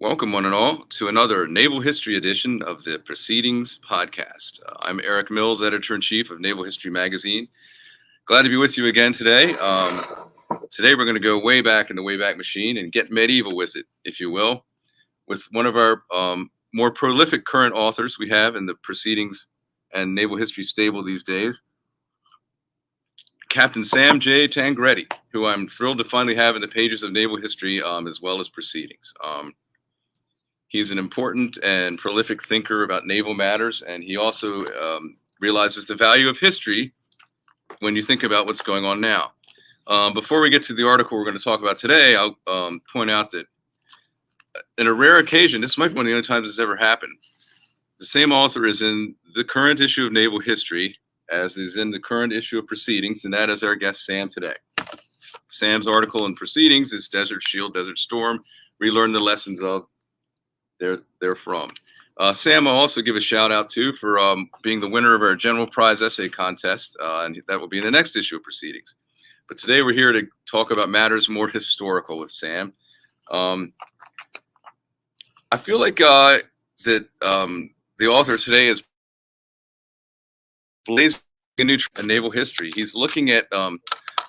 Welcome, one and all, to another Naval History edition of the Proceedings podcast. I'm Eric Mills, editor in chief of Naval History magazine. Glad to be with you again today. Today, we're going to go way back in the Wayback Machine and get medieval with it, if you will, with one of our more prolific current authors we have in the Proceedings and Naval History stable these days, Captain Sam J. Tangredi, who I'm thrilled to finally have in the pages of Naval History as well as Proceedings. He's an important and prolific thinker about naval matters, and he also realizes the value of history when you think about what's going on now. Before we get to the article we're going to talk about today, I'll point out that in a rare occasion, this might be one of the only times this ever happened, the same author is in the current issue of Naval History as is in the current issue of Proceedings, and that is our guest Sam today. Sam's article in Proceedings is Desert Shield, Desert Storm, Relearn the Lessons of they're from. Sam, I'll also give a shout out to for being the winner of our general prize essay contest, and that will be in the next issue of Proceedings. But today we're here to talk about matters more historical with Sam. I feel like that the author today is blazing a new naval history. He's looking at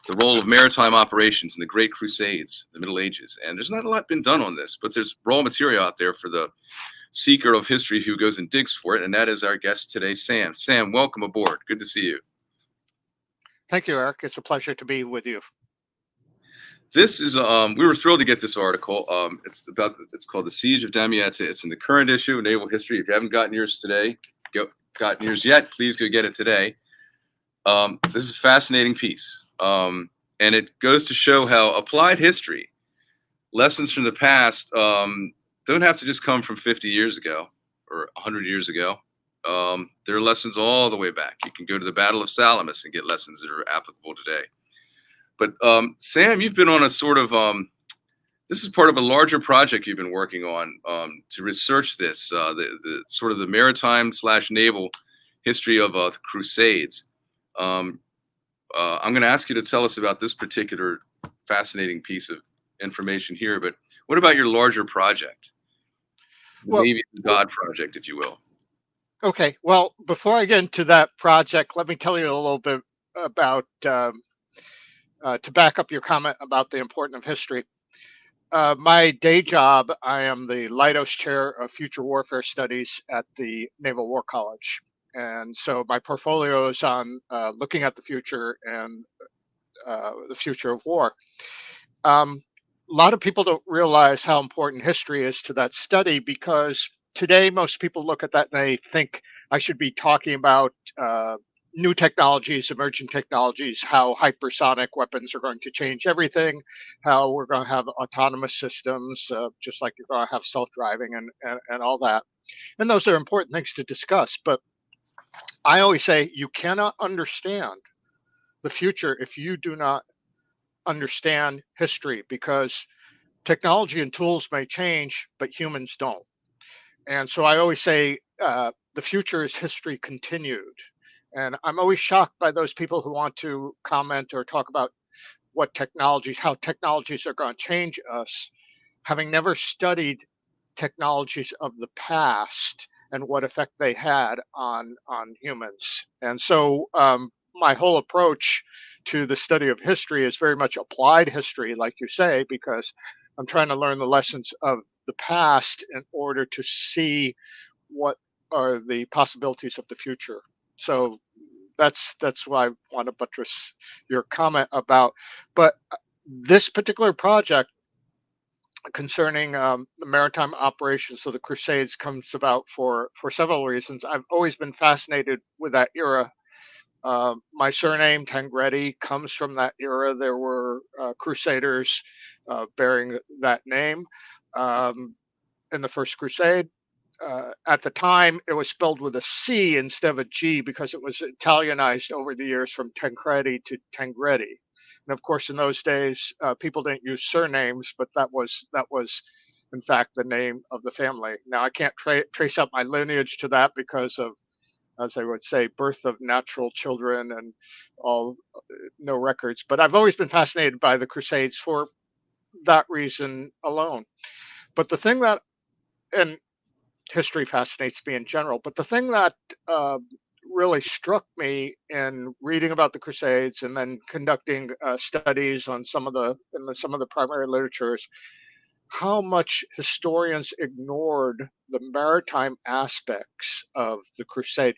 the role of maritime operations in the Great Crusades, the Middle Ages. And there's not a lot been done on this, but there's raw material out there for the seeker of history who goes and digs for it. And that is our guest today, Sam. Sam, welcome aboard. Good to see you. Thank you, Eric. It's a pleasure to be with you. This is, we were thrilled to get this article. It's called The Siege of Damietta. It's in the current issue of Naval History. If you haven't gotten yours yet, please go get it today. This is a fascinating piece. And it goes to show how applied history, lessons from the past, don't have to just come from 50 years ago or 100 years ago. There are lessons all the way back. You can go to the Battle of Salamis and get lessons that are applicable today. But Sam, you've been on a sort of, this is part of a larger project you've been working on to research this, the sort of the maritime/naval history of the Crusades. I'm going to ask you to tell us about this particular fascinating piece of information here, but what about your larger project? The Navy of God project, if you will. Okay. Well, before I get into that project, let me tell you a little bit about, to back up your comment about the importance of history. My day job, I am the Leidos Chair of Future Warfare Studies at the Naval War College. And so my portfolio is on looking at the future and the future of war. A lot of people don't realize how important history is to that study, because today most people look at that and they think I should be talking about new technologies, emerging technologies, how hypersonic weapons are going to change everything, how we're going to have autonomous systems, just like you're going to have self-driving and all that. And those are important things to discuss. But I always say you cannot understand the future if you do not understand history, because technology and tools may change, but humans don't. And so I always say the future is history continued. And I'm always shocked by those people who want to comment or talk about how technologies are going to change us, having never studied technologies of the past and what effect they had on humans. And so my whole approach to the study of history is very much applied history, like you say, because I'm trying to learn the lessons of the past in order to see what are the possibilities of the future. So that's why I want to buttress your comment about. But this particular project concerning the maritime operations of the Crusades comes about for several reasons. I've always been fascinated with that era. My surname, Tangredi, comes from that era. There were crusaders bearing that name in the First Crusade. At the time, it was spelled with a C instead of a G because it was Italianized over the years from Tancredi to Tangredi. And of course, in those days, people didn't use surnames, but that was, in fact, the name of the family. Now, I can't trace out my lineage to that because of, as I would say, birth of natural children and all, no records. But I've always been fascinated by the Crusades for that reason alone. But the thing that and history fascinates me in general. But the thing that really struck me in reading about the Crusades and then conducting studies on some of the primary literatures, how much historians ignored the maritime aspects of the crusade.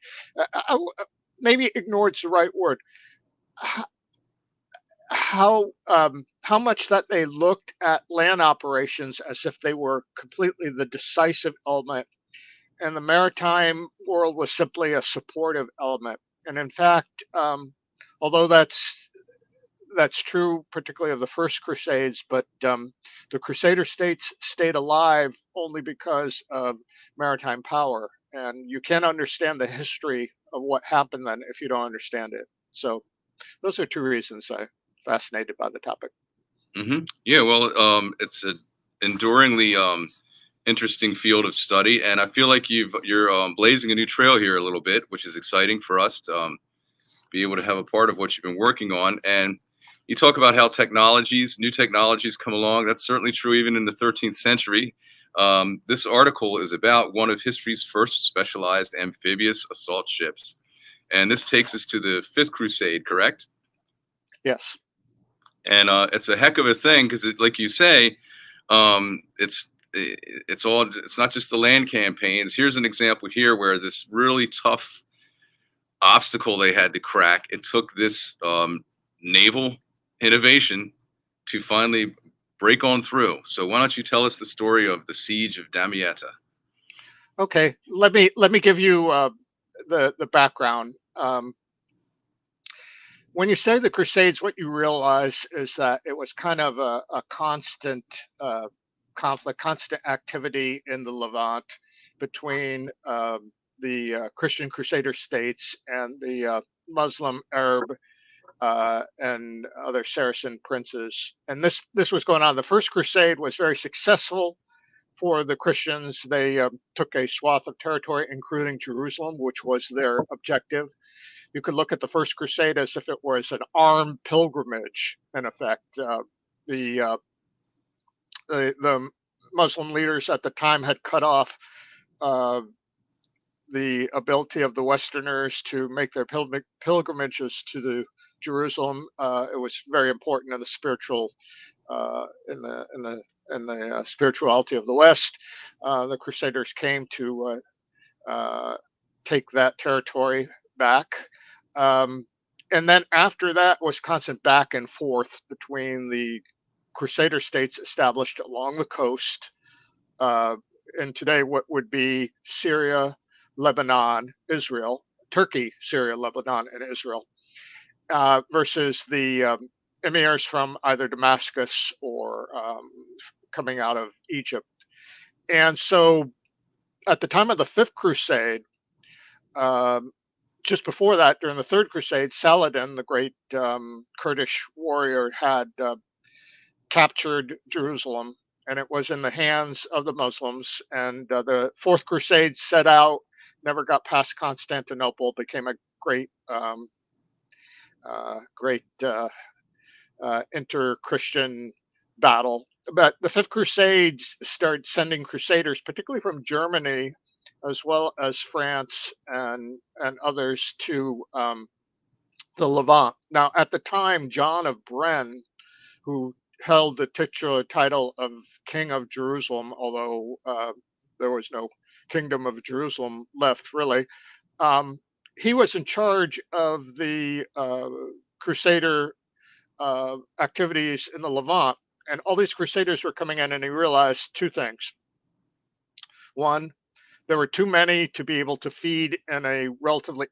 Maybe ignored's the right word. How much that they looked at land operations as if they were completely the decisive element, and the maritime world was simply a supportive element. And in fact, although that's true, particularly of the first Crusades, but the Crusader states stayed alive only because of maritime power. And you can't understand the history of what happened then if you don't understand it. So those are two reasons I'm fascinated by the topic. Yeah, well, it's an enduringly interesting field of study, and I feel like you're blazing a new trail here a little bit, which is exciting for us to be able to have a part of what you've been working on. And you talk about how new technologies come along. That's certainly true even in the 13th century. This article is about one of history's first specialized amphibious assault ships. And this takes us to the Fifth Crusade, correct? Yes. And it's a heck of a thing because, like you say, it's not just the land campaigns. Here's an example here where this really tough obstacle they had to crack. It took this naval innovation to finally break on through. So why don't you tell us the story of the Siege of Damietta? Okay. Let me give you the background. When you say the Crusades, what you realize is that it was kind of a constant conflict, constant activity in the Levant between the Christian Crusader states and the Muslim, Arab, and other Saracen princes. And this was going on. The First Crusade was very successful for the Christians. They took a swath of territory, including Jerusalem, which was their objective. You could look at the First Crusade as if it was an armed pilgrimage, in effect. The, uh, the Muslim leaders at the time had cut off uh, the ability of the Westerners to make their pilgrimages to the Jerusalem. It was very important in the spiritual in the spirituality of the West. The Crusaders came to take that territory back. Um, and then after that was constant back and forth between the Crusader states established along the coast, uh, and today what would be Syria, Lebanon, Israel, Turkey, Syria, Lebanon, and Israel, versus the emirs from either Damascus or coming out of Egypt. And so at the time of the Fifth Crusade, um, just before that, during the Third Crusade, Saladin, the great Kurdish warrior, had captured Jerusalem, and it was in the hands of the Muslims. And the Fourth Crusade set out, never got past Constantinople, became a great inter-Christian battle. But the Fifth Crusade started sending crusaders, particularly from Germany, as well as France and others, to the Levant. Now, at the time, John of Brienne, who held the titular title of King of Jerusalem, although there was no Kingdom of Jerusalem left, really, he was in charge of the Crusader activities in the Levant. And all these Crusaders were coming in, and he realized two things. One, there were too many to be able to feed in a relatively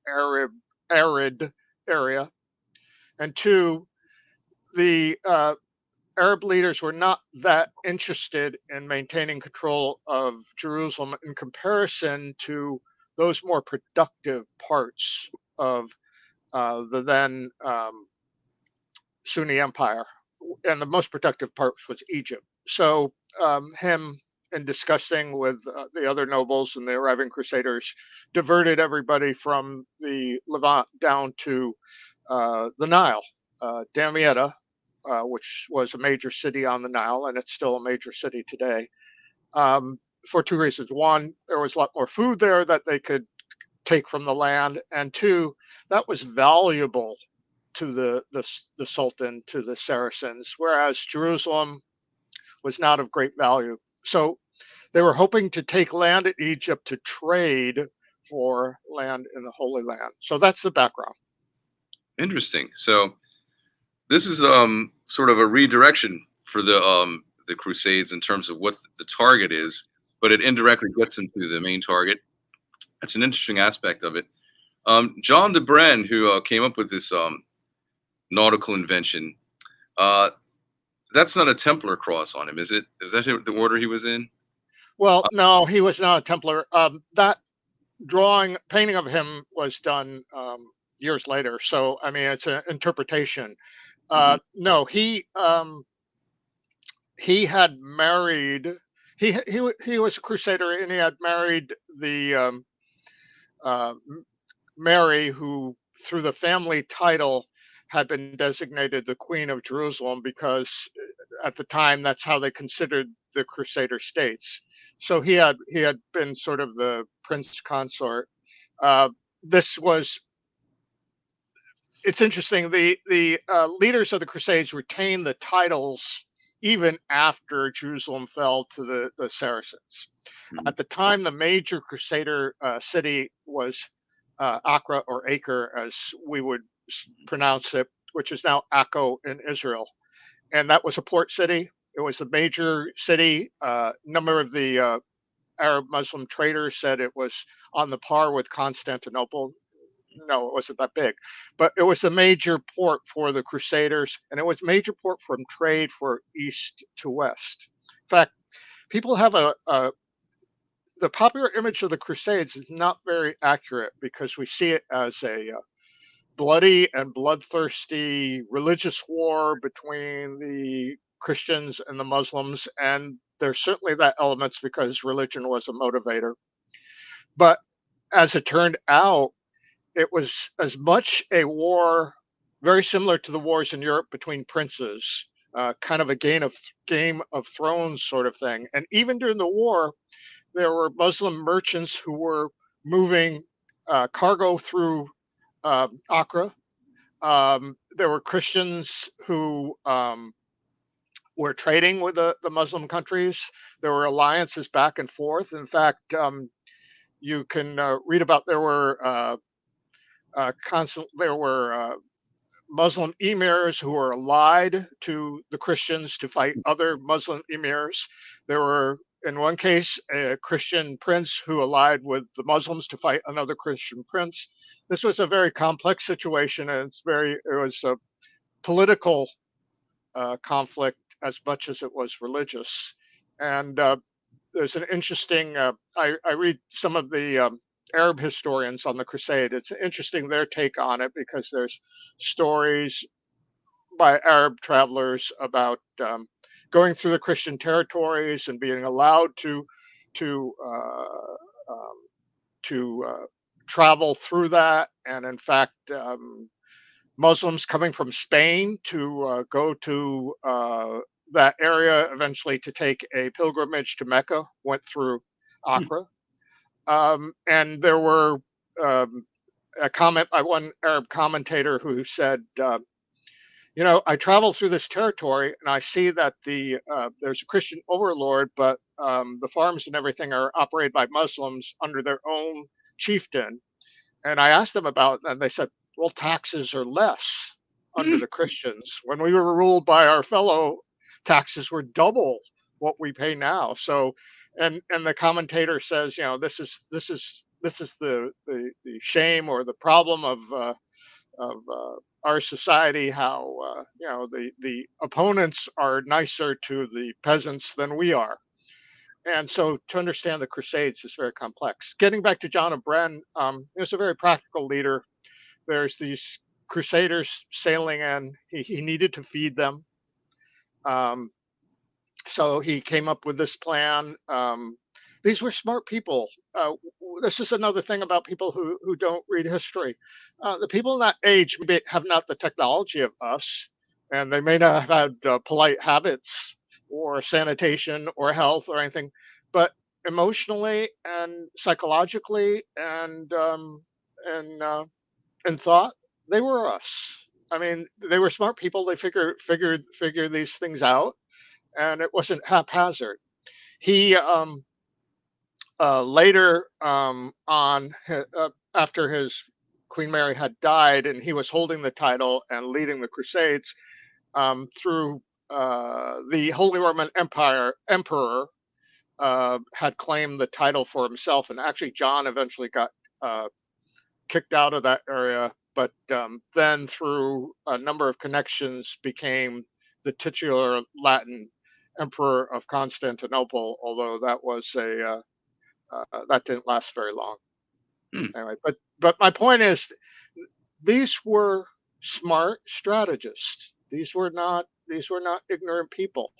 arid area. And two, the Arab leaders were not that interested in maintaining control of Jerusalem in comparison to those more productive parts of the then Sunni Empire. And the most productive part was Egypt. So him, in discussing with the other nobles and the arriving crusaders, diverted everybody from the Levant down to the Nile, Damietta, which was a major city on the Nile, and it's still a major city today. for two reasons. One, there was a lot more food there that they could take from the land, and two, that was valuable to the Sultan, to the Saracens, whereas Jerusalem was not of great value. So they were hoping to take land in Egypt to trade for land in the Holy Land. So that's the background. Interesting. So this is sort of a redirection for the Crusades in terms of what the target is, but it indirectly gets them to the main target. That's an interesting aspect of it. John de Bren, who came up with this nautical invention, that's not a Templar cross on him, is it? Is that the order he was in? Well, no, he was not a Templar. That painting of him was done years later. So, I mean, it's an interpretation. No, he had married. He was a crusader, and he had married the uh, Mary, who through the family title had been designated the Queen of Jerusalem, because at the time that's how they considered the Crusader states. So he had been sort of the prince consort. This was It's interesting. The leaders of the Crusades retained the titles even after Jerusalem fell to the Saracens. Mhm. At the time, the major Crusader city was Acre, or Acre, as we would pronounce it, which is now Akko in Israel, and that was a port city. It was a major city. Number of the Arab Muslim traders said it was on the par with Constantinople. No, it wasn't that big, but it was a major port for the Crusaders, and it was a major port from trade for east to west. In fact, people have the popular image of the Crusades is not very accurate, because we see it as a bloody and bloodthirsty religious war between the Christians and the Muslims, and there's certainly that elements because religion was a motivator. But as it turned out, it was as much a war very similar to the wars in Europe between princes, kind of a Game of Thrones sort of thing. And even during the war, there were Muslim merchants who were moving cargo through Acre. There were Christians who were trading with the Muslim countries. There were alliances back and forth. In fact, you can read about there were Muslim emirs who were allied to the Christians to fight other Muslim emirs. There were, in one case, a Christian prince who allied with the Muslims to fight another Christian prince. This was a very complex situation, and it was a political conflict as much as it was religious. And there's an interesting. I read some of the Arab historians on the Crusade. It's interesting their take on it, because there's stories by Arab travelers about going through the Christian territories and being allowed to uh, um, to travel through that, and in fact, Muslims coming from Spain to go to that area eventually to take a pilgrimage to Mecca went through Hmm. Acre. And there were a comment by one Arab commentator who said, I travel through this territory and I see that there's a Christian overlord, but the farms and everything are operated by Muslims under their own chieftain. And I asked them about it, and they said, well, taxes are less under the Christians. When we were ruled by our fellow, taxes were double what we pay now. So, and the commentator says, this is the shame or the problem of our society. How the opponents are nicer to the peasants than we are. And so to understand the Crusades is very complex. Getting back to John of Bren, he was a very practical leader. There's these Crusaders sailing in. He needed to feed them. Um, so he came up with this plan. These were smart people. This is another thing about people who don't read history. The people in that age have not the technology of us, and they may not have had polite habits or sanitation or health or anything, but emotionally and psychologically and thought, they were us. I mean, they were smart people. They figured these things out, and it wasn't haphazard. He later on after his Queen Mary had died, and he was holding the title and leading the Crusades through the Holy Roman Empire emperor had claimed the title for himself, and actually John eventually got uh, kicked out of that area, but then through a number of connections became the titular Latin emperor of Constantinople. Although that didn't last very long. Hmm. Anyway, but my point is, these were smart strategists. These were not ignorant people.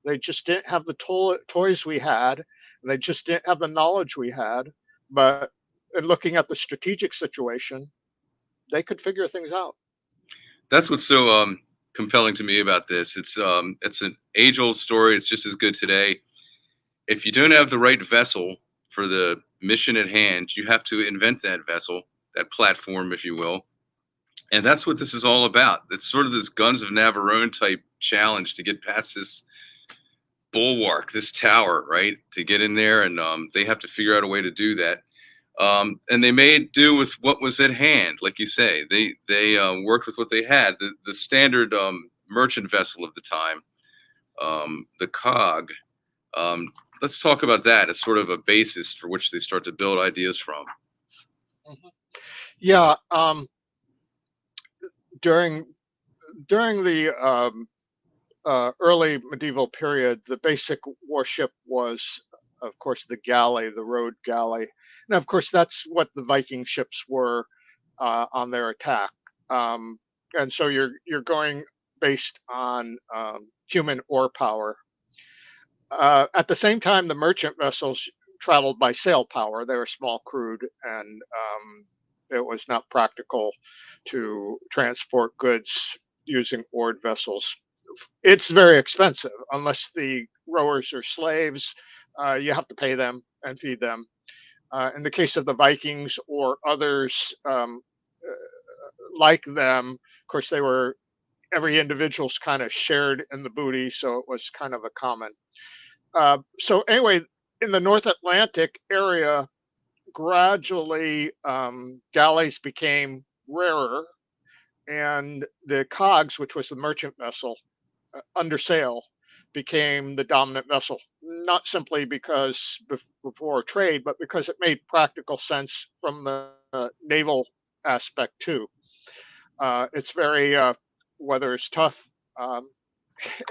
They just didn't have the toys we had, and they just didn't have the knowledge we had. But in looking at the strategic situation, they could figure things out. That's what's so compelling to me about this. It's an age-old story. It's just as good today. If you don't have the right vessel for the mission at hand, you have to invent that vessel, that platform, if you will. And that's what this is all about. It's sort of this Guns of Navarone type challenge to get past this bulwark, this tower, right? To get in there, and they have to figure out a way to do that. And they made do with what was at hand, like you say. They worked with what they had. The standard merchant vessel of the time, the cog. Let's talk about that as sort of a basis for which they start to build ideas from. Mhm. Yeah, during the early medieval period, the basic warship was, of course, the galley, the rowed galley, and of course that's what the Viking ships were on their attack. And so you're going based on human oar power. At the same time, the merchant vessels traveled by sail power. They were small crewed, and it was not practical to transport goods using oared vessels. It's very expensive unless the rowers are slaves. You have to pay them and feed them. In the case of the Vikings or others like them, of course, they were every individual's kind of shared in the booty, so it was kind of a common. So anyway, in the North Atlantic area, gradually galleys became rarer, and the cogs, which was the merchant vessel under sail, became the dominant vessel. Not simply because before trade, but because it made practical sense from the naval aspect too. It's very weather is tough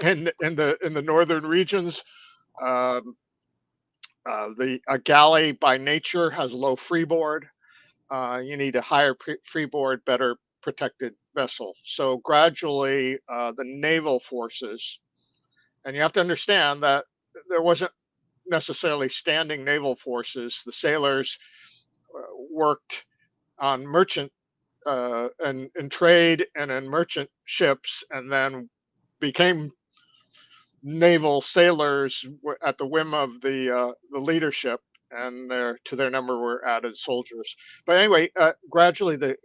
in the northern regions. Um, the a galley by nature has low freeboard. You need a higher freeboard, better protected vessel. So gradually, the naval forces, and you have to understand that there wasn't necessarily standing naval forces. The sailors worked on merchant and in trade and in merchant ships, and then became naval sailors at the whim of the leadership, and to their number were added soldiers. But anyway, gradually the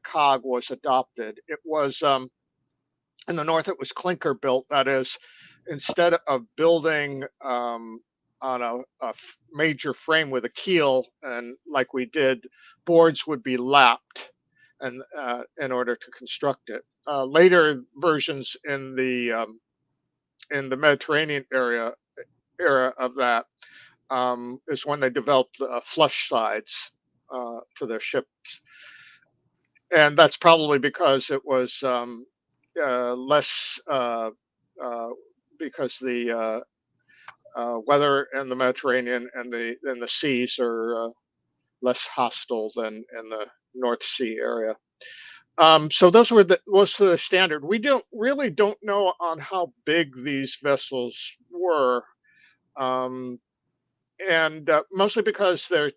cog was adopted. It was in the north. It was clinker built. That is, instead of building on a major frame with a keel, and like we did, boards would be lapped, and in order to construct it. Later versions in the Mediterranean era of that is when they developed flush sides to their ships, and that's probably because it was less uh, because the weather in the Mediterranean and the seas are less hostile than in the North Sea area. So those were the standard. We don't know on how big these vessels were, um, and mostly because there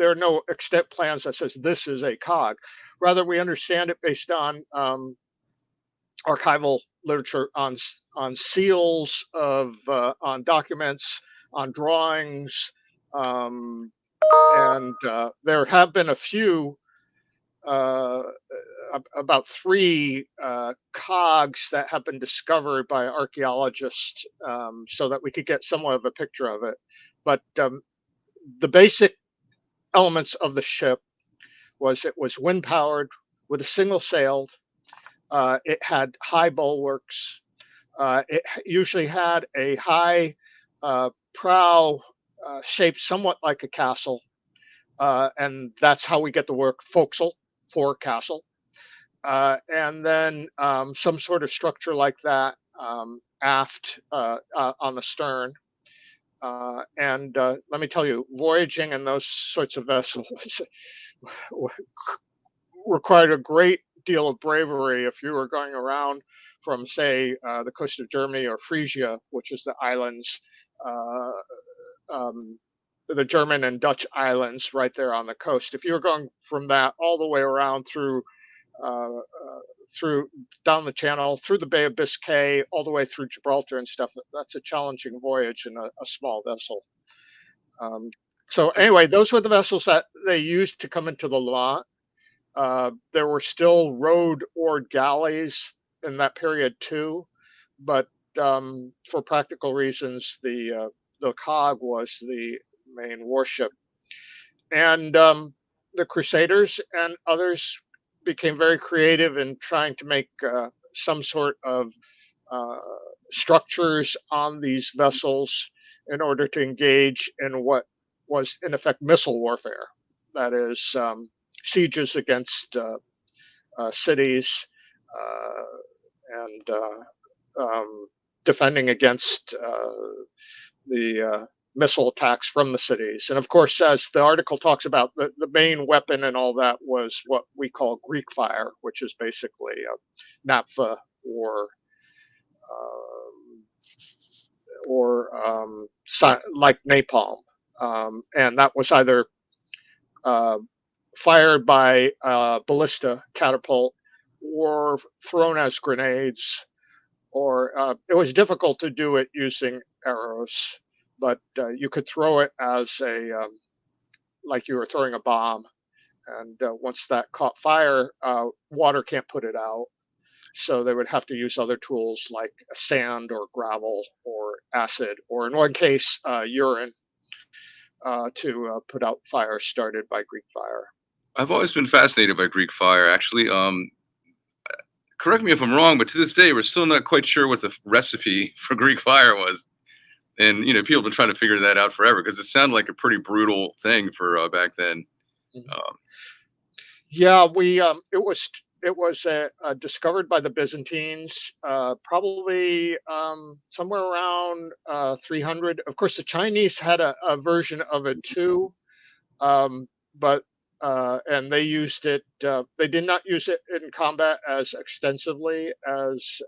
are no extent plans that says this is a cog. Rather, we understand it based on archival literature on seals of on documents, on drawings, um, and there have been a few uh, about three cogs that have been discovered by archaeologists, so that we could get somewhat of a picture of it. But the basic elements of the ship was it was wind powered with a single sail. It had high bulwarks. It usually had a high prow shaped somewhat like a castle, and that's how we get the word forecastle, forecastle. And then some sort of structure like that aft on the stern. And let me tell you, voyaging in those sorts of vessels required a great deal of bravery if you were going around from, say, the coast of Germany or Frisia, which is the islands, uh, um, the German and Dutch islands right there on the coast. If you were going from that all the way around through down the channel, through the Bay of Biscay, all the way through Gibraltar and stuff, that's a challenging voyage in a small vessel. So anyway, those were the vessels that they used to come into the Levant. There were still rowed oared galleys in that period too, but for practical reasons, the cog was the main warship. And the Crusaders and others became very creative in trying to make some sort of uh, structures on these vessels in order to engage in what was, in effect, missile warfare. That is, sieges against cities, and defending against the missile attacks from the cities. And of course, as the article talks about, the main weapon and all that was what we call Greek fire, which is basically naphtha um, or like napalm. And that was either uh, fired by ballista catapult or thrown as grenades, or it was difficult to do it using arrows, but you could throw it as a like you were throwing a bomb. And once that caught fire, water can't put it out. So they would have to use other tools like sand or gravel or acid, or in one case, urine, to put out fires started by Greek fire. I've always been fascinated by Greek fire. Actually, correct me if I'm wrong, but to this day, we're still not quite sure what the recipe for Greek fire was. And people have been trying to figure that out forever because it sounded like a pretty brutal thing for back then. Um, Yeah, we it was discovered by the Byzantines, probably somewhere around 300. Of course, the Chinese had a version of it too, but and they used it. They did not use it in combat as extensively as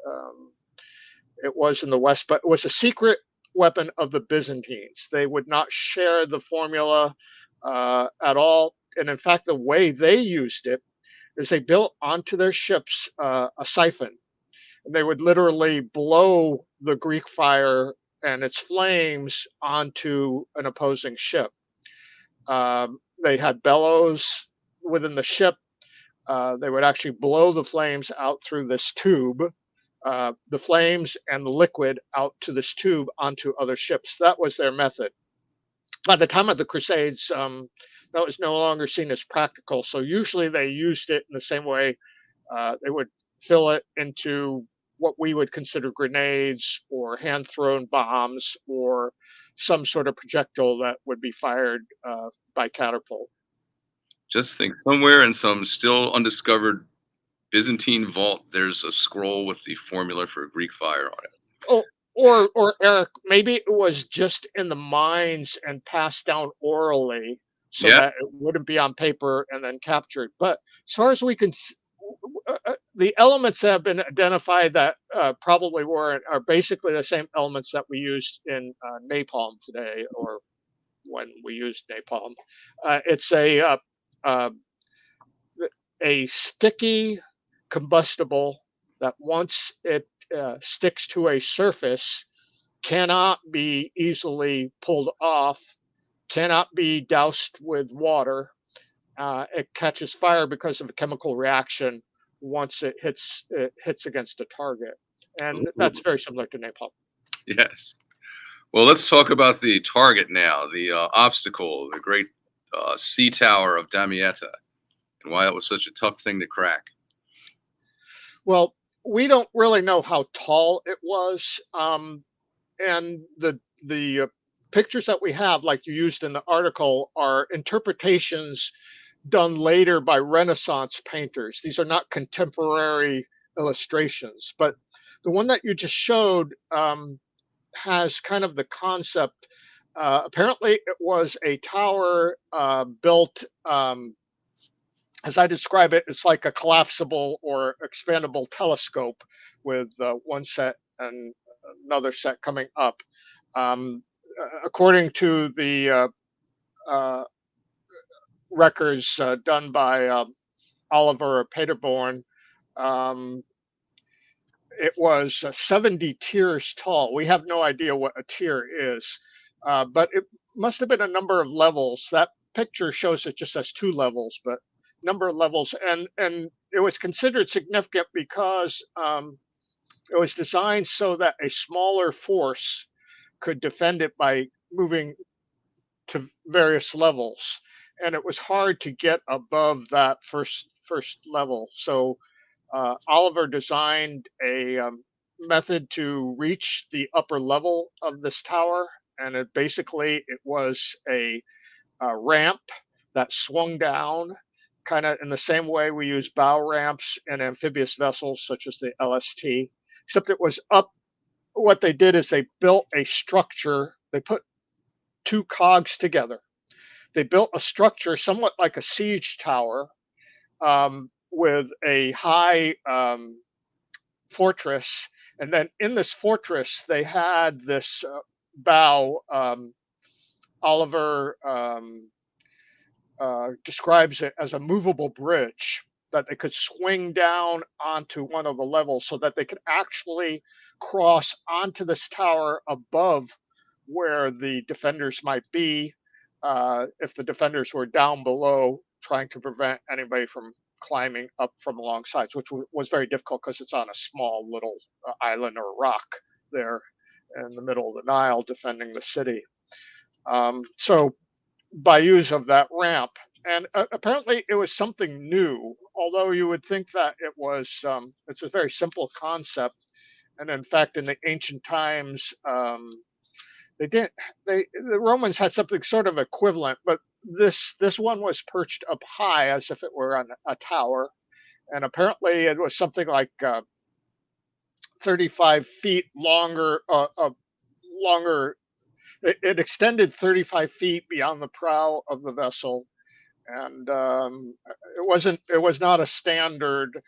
it was in the West, but it was a secret weapon of the Byzantines. They would not share the formula at all, and in fact, the way they used it is they built onto their ships a siphon, and they would literally blow the Greek fire and its flames onto an opposing ship. They had bellows within the ship. They would actually blow the flames out through this tube, the flames and the liquid out to this tube onto other ships. That was their method. By the time of the Crusades, that was no longer seen as practical. So usually they used it in the same way. They would fill it into what we would consider grenades or hand thrown bombs or some sort of projectile that would be fired by catapult. just think, somewhere in some still undiscovered Byzantine vault, there's a scroll with the formula for Greek fire on it. Oh, or Eric, maybe it was just in the mines and passed down orally so Yeah, that it wouldn't be on paper and then captured. But as far as we can, the elements that have been identified that probably weren't are basically the same elements that we used in napalm today, or when we used napalm. It's uh, a sticky combustible that once it sticks to a surface cannot be easily pulled off, cannot be doused with water. It catches fire because of a chemical reaction once it hits against a target, and that's Ooh, very similar to napalm. yes. Well, let's talk about the target now, the obstacle, the great sea tower of Damietta, and why that was such a tough thing to crack. Well, we don't really know how tall it was, and the pictures that we have, like you used in the article, are interpretations done later by Renaissance painters. These are not contemporary illustrations, but the one that you just showed has kind of the concept. Apparently, it was a tower built, as I describe it, it's like a collapsible or expandable telescope with one set and another set coming up. According to the uh, records done by Oliver Paderborn, um, it was 70 tiers tall. We have no idea what a tier is, but it must have been a number of levels. That picture shows it just as two levels, but number of levels, and it was considered significant because it was designed so that a smaller force could defend it by moving to various levels, and it was hard to get above that first level. So Oliver designed a method to reach the upper level of this tower, and it was a ramp that swung down, kind of in the same way we use bow ramps in amphibious vessels such as the LST, except it was up. What they did is they built a structure. They put two cogs together. They built a structure somewhat like a siege tower, with a high fortress. And then in this fortress, they had this bow. Oliver describes it as a movable bridge that they could swing down onto one of the levels so that they could actually cross onto this tower above where the defenders might be, if the defenders were down below trying to prevent anybody from climbing up from along sides, which was very difficult because it's on a small little island or rock there in the middle of the Nile defending the city. So by use of that ramp, and apparently it was something new, although you would think that it's a very simple concept. And in fact, in the ancient times, they didn't. The Romans had something sort of equivalent, but this one was perched up high as if it were on a tower, and apparently it was something like 35 feet longer. Longer. It extended 35 feet beyond the prow of the vessel, and it wasn't. It was not a standard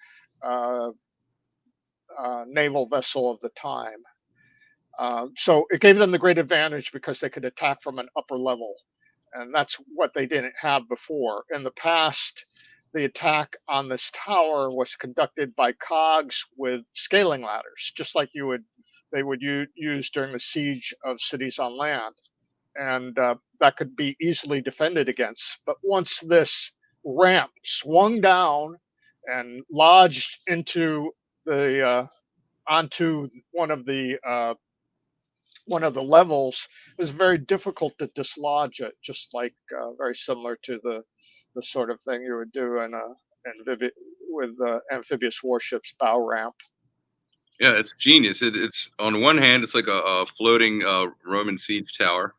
uh, naval vessel of the time. So it gave them the great advantage because they could attack from an upper level, and that's what they didn't have before. In the past, the attack on this tower was conducted by cogs with scaling ladders, just like they would use during the siege of cities on land, and that could be easily defended against. But once this ramp swung down and lodged into the onto one of the levels, it was very difficult to dislodge it, just like very similar to the sort of thing you would do in with amphibious warships bow ramp. Yeah, it's genius. It's on one hand, it's like a floating Roman siege tower.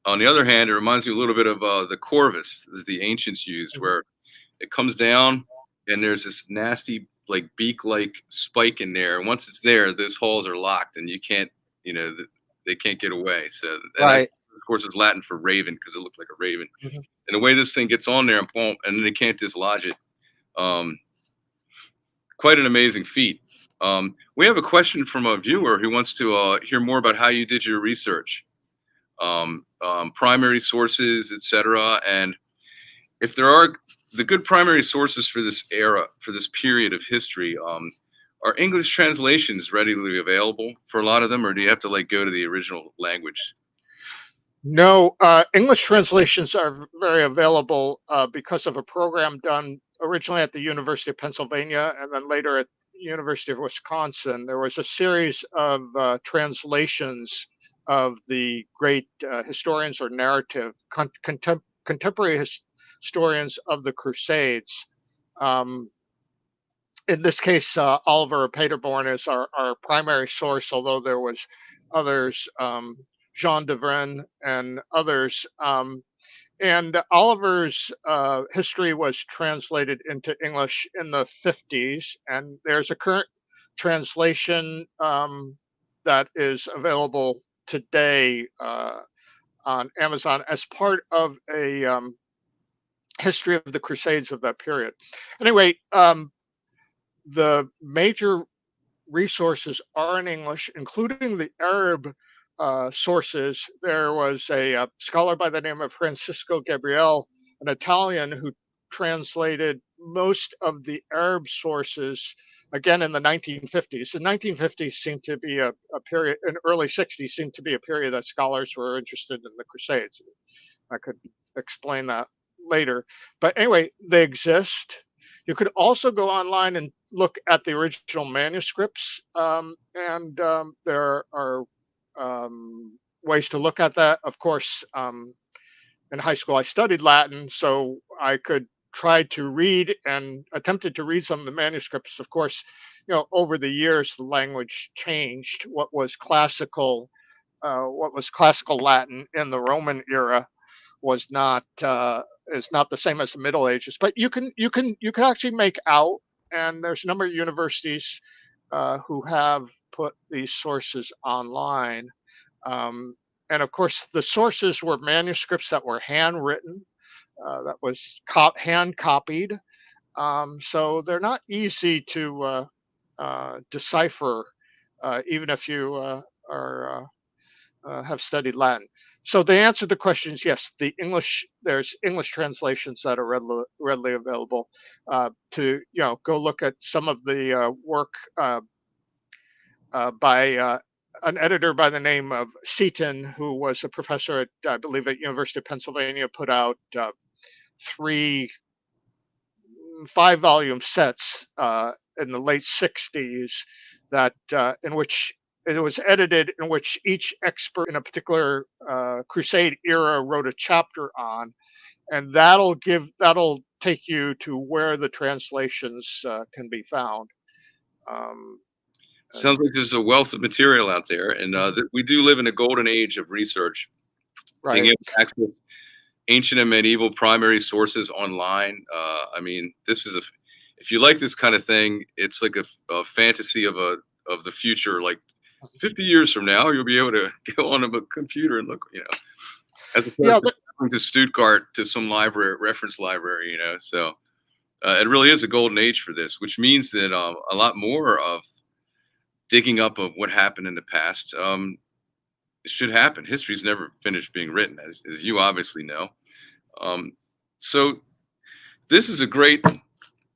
On the other hand, it reminds me a little bit of the corvus that the ancients used, Mhm. where it comes down and there's this nasty like beak-like spike in there. And once it's there, those holes are locked, and you can't, they can't get away. So, and that, Right. of course, is Latin for raven because it looked like a raven. Mhm. And the way this thing gets on there, and boom, and then they can't dislodge it. Um, Quite an amazing feat. We have a question from a viewer who wants to hear more about how you did your research, primary sources, etc. And if there are the good primary sources for this era, for this period of history, are English translations readily available for a lot of them, or do you have to like go to the original language? No, English translations are very available because of a program done originally at the University of Pennsylvania and then later at University of Wisconsin. There was a series of translations of the great historians or narrative contemporary historians of the Crusades. Um, in this case, Oliver Paderborn is our primary source, although there was others, Jean de Vren and others. And Oliver's history was translated into English in the 50s, and there's a current translation that is available today on Amazon as part of a history of the Crusades of that period. Anyway, the major resources are in English, including the Arab sources. There was a scholar by the name of Francisco Gabriel, an Italian, who translated most of the Arab sources again in the 1950s. The 1950s seemed to be a period, and early 60s seemed to be a period that scholars were interested in the Crusades. I could explain that later. But anyway, they exist. You could also go online and look at the original manuscripts, and there are ways to look at that. Of course, in high school I studied Latin, so I could try to read and attempted to read some of the manuscripts. Of course, over the years the language changed. What was classical Latin in the Roman era was not is not the same as the Middle Ages. But you can actually make out, and there's a number of universities who have put these sources online. And of course, the sources were manuscripts that were handwritten, that was hand copied. So they're not easy to decipher, even if you are have studied Latin. So the answer to the question is yes. There's English translations that are readily available. To go look at some of the work by an editor by the name of Seaton, who was a professor at, I believe, at University of Pennsylvania, put out three 5-volume sets in the late 60s that in which it was edited, in which each expert in a particular crusade era wrote a chapter on, and that'll take you to where the translations can be found. Um, Sounds like there's a wealth of material out there, and we do live in a golden age of research. Being right. able to access ancient and medieval primary sources online. I mean, if you like this kind of thing, it's like a fantasy of the future. Like 50 years from now, you'll be able to go on a computer and look, as opposed Yeah. to going to Stuttgart to some reference library, So it really is a golden age for this, which means that a lot more of digging up of what happened in the past should happen. History's never finished being written, as you obviously know. So this is a great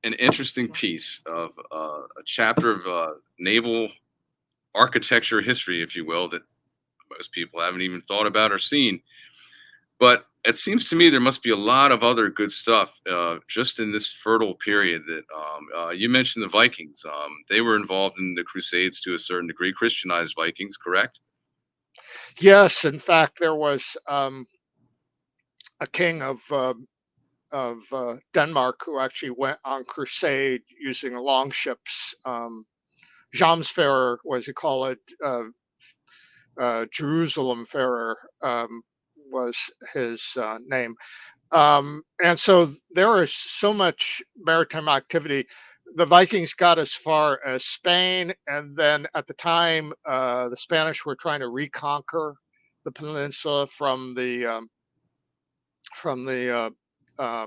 and interesting piece of a chapter of naval architecture history, if you will, that most people haven't even thought about or seen. But it seems to me there must be a lot of other good stuff just in this fertile period that you mentioned the Vikings. They were involved in the Crusades to a certain degree, Christianized Vikings, correct? Yes, in fact, there was a king of Denmark who actually went on crusade using longships. Jamsfarer, was he call it? Jerusalem Farer was his name. And so there was so much maritime activity. The Vikings got as far as Spain, and then at the time, the Spanish were trying to reconquer the peninsula from the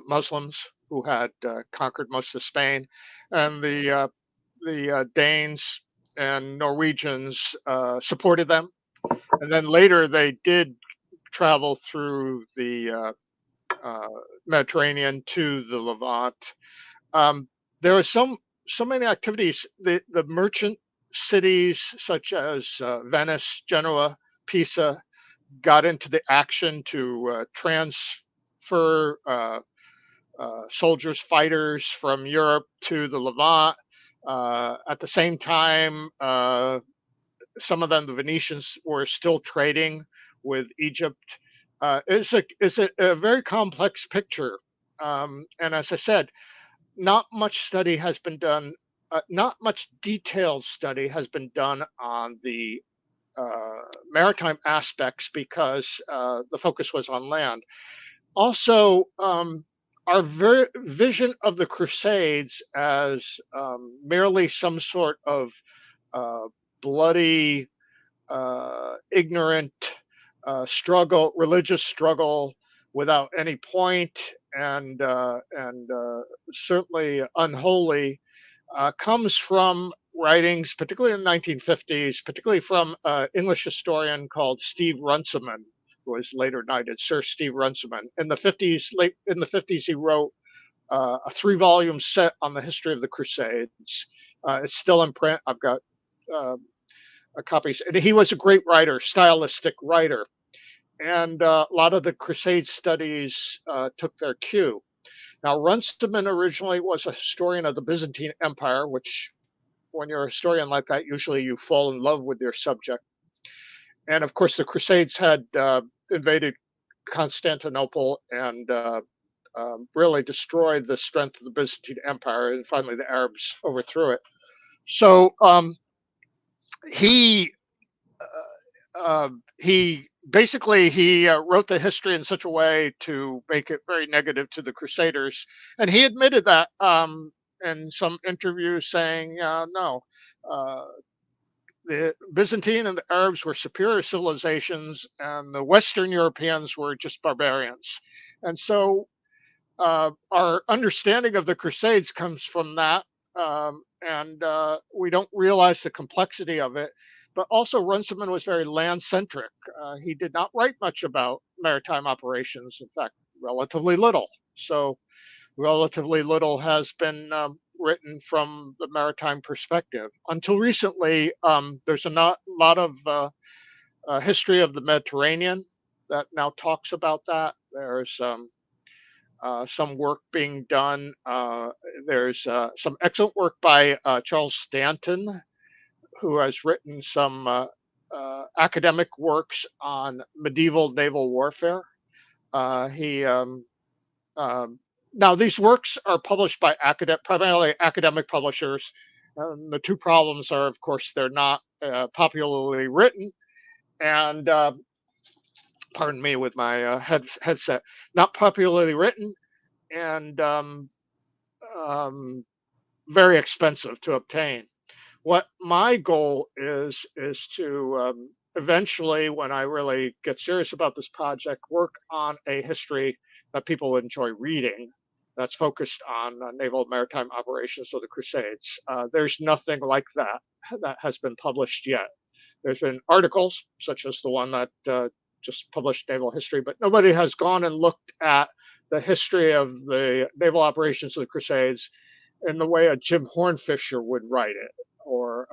Muslims who had conquered most of Spain, and the Danes and Norwegians supported them. And then later they did travel through the Mediterranean to the Levant. There was some so many activities. The merchant cities such as Venice, Genoa, Pisa got into the action to transfer soldiers, fighters from Europe to the Levant. At the same time, some of them, the Venetians, were still trading with Egypt. It's a very complex picture. And as I said, not much study has been done. Not much detailed study has been done on the maritime aspects because the focus was on land. Also, our vision of the Crusades as merely some sort of uh, bloody, ignorant struggle, religious struggle without any point, and certainly unholy, comes from writings, particularly in the 1950s, particularly from an English historian called Steve Runciman, who was later knighted, Sir Steve Runciman. In the 50s, late in the 50s, he wrote a 3-volume set on the history of the Crusades. It's still in print. I've got uh, copies. And he was a great writer, stylistic writer. And a lot of the Crusade studies took their cue. Now, Runciman originally was a historian of the Byzantine Empire, which, when you're a historian like that, usually you fall in love with your subject. And of course, the Crusades had invaded Constantinople and really destroyed the strength of the Byzantine Empire, and finally the Arabs overthrew it. So he he basically he wrote the history in such a way to make it very negative to the Crusaders, and he admitted that in some interviews, saying, "No, uh, the Byzantine and the Arabs were superior civilizations, and the Western Europeans were just barbarians." And so our understanding of the Crusades comes from that, and we don't realize the complexity of it. But also, Runciman was very land centric. He did not write much about maritime operations, in fact, relatively little. So, relatively little has been written from the maritime perspective. Until recently, there's a lot of history of the Mediterranean that now talks about that. There's some work being done. There's some excellent work by Charles Stanton, who has written some academic works on medieval naval warfare. He Now these works are published by primarily academic publishers. The two problems are, of course, they're not popularly written, and pardon me with my headset, not popularly written, and um, very expensive to obtain. What my goal is to eventually, when I really get serious about this project, work on a history that people enjoy reading. That's focused on naval maritime operations of the Crusades. There's nothing like that that has been published yet. There's been articles such as the one that just published Naval History, but nobody has gone and looked at the history of the naval operations of the Crusades in the way a Jim Hornfisher would write it, or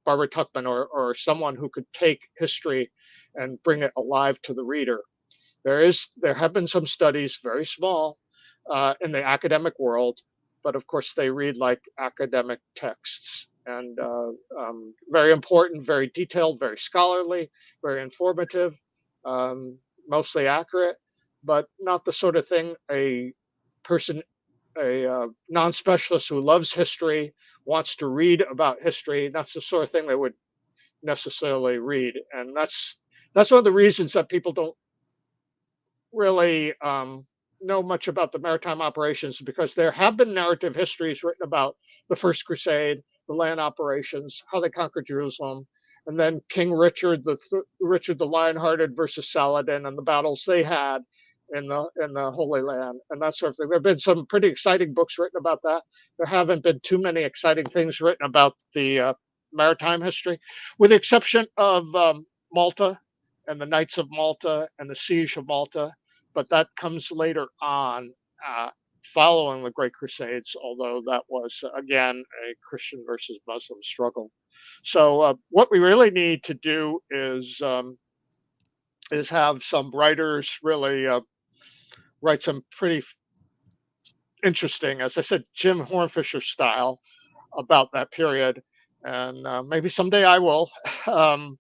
Barbara Tuchman, or someone who could take history and bring it alive to the reader. There have been some studies, very small, in the academic world, but of course they read like academic texts, and very important, very detailed, very scholarly, very informative, um, mostly accurate, but not the sort of thing person a non-specialist who loves history wants to read about history. That's the sort of thing they would necessarily read, and that's one of the reasons that people don't really know much about the maritime operations, because there have been narrative histories written about the First Crusade, the land operations, how they conquered Jerusalem, and then King Richard the Lionhearted versus Saladin and the battles they had in the Holy Land and that sort of thing. There have been some pretty exciting books written about that. There haven't been too many exciting things written about the maritime history, with the exception of Malta and the Knights of Malta and the Siege of Malta, but that comes later on. Uh, following the Great Crusades, although that was, again, a Christian versus Muslim struggle. So what we really need to do is have some writers really write some pretty interesting, as I said, Jim Hornfisher style about that period. And maybe someday I will. Um,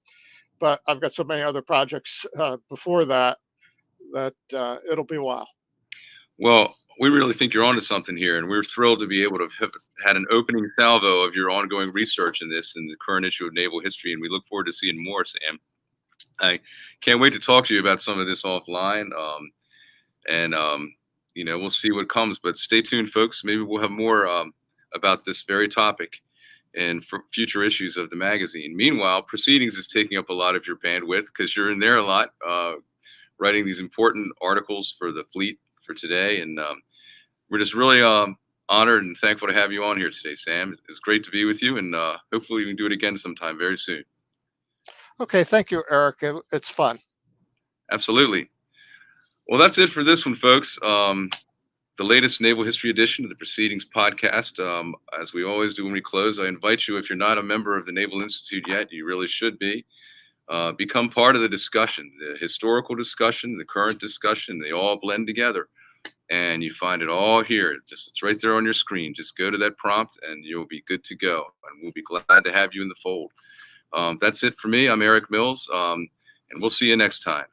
but I've got so many other projects before that that it'll be a while. Well, we really think you're onto something here, and we're thrilled to be able to have had an opening salvo of your ongoing research in this in the current issue of Naval History, and we look forward to seeing more, Sam. I can't wait to talk to you about some of this offline, and we'll see what comes. But stay tuned, folks. Maybe we'll have more about this very topic in future issues of the magazine. Meanwhile, Proceedings is taking up a lot of your bandwidth because you're in there a lot, writing these important articles for the fleet for today. And we're just really honored and thankful to have you on here today, Sam. It's great to be with you, and hopefully we can do it again sometime very soon. Okay, thank you, Eric. It's fun. Absolutely. Well, that's it for this one, folks. The latest Naval History edition of the Proceedings podcast. As we always do when we close, I invite you, if you're not a member of the Naval Institute yet, you really should be. Become part of the discussion, the historical discussion, the current discussion. They all blend together, and you find it all here. It's right there on your screen. Just go to that prompt, and you'll be good to go. And we'll be glad to have you in the fold. That's it for me. I'm Eric Mills, and we'll see you next time.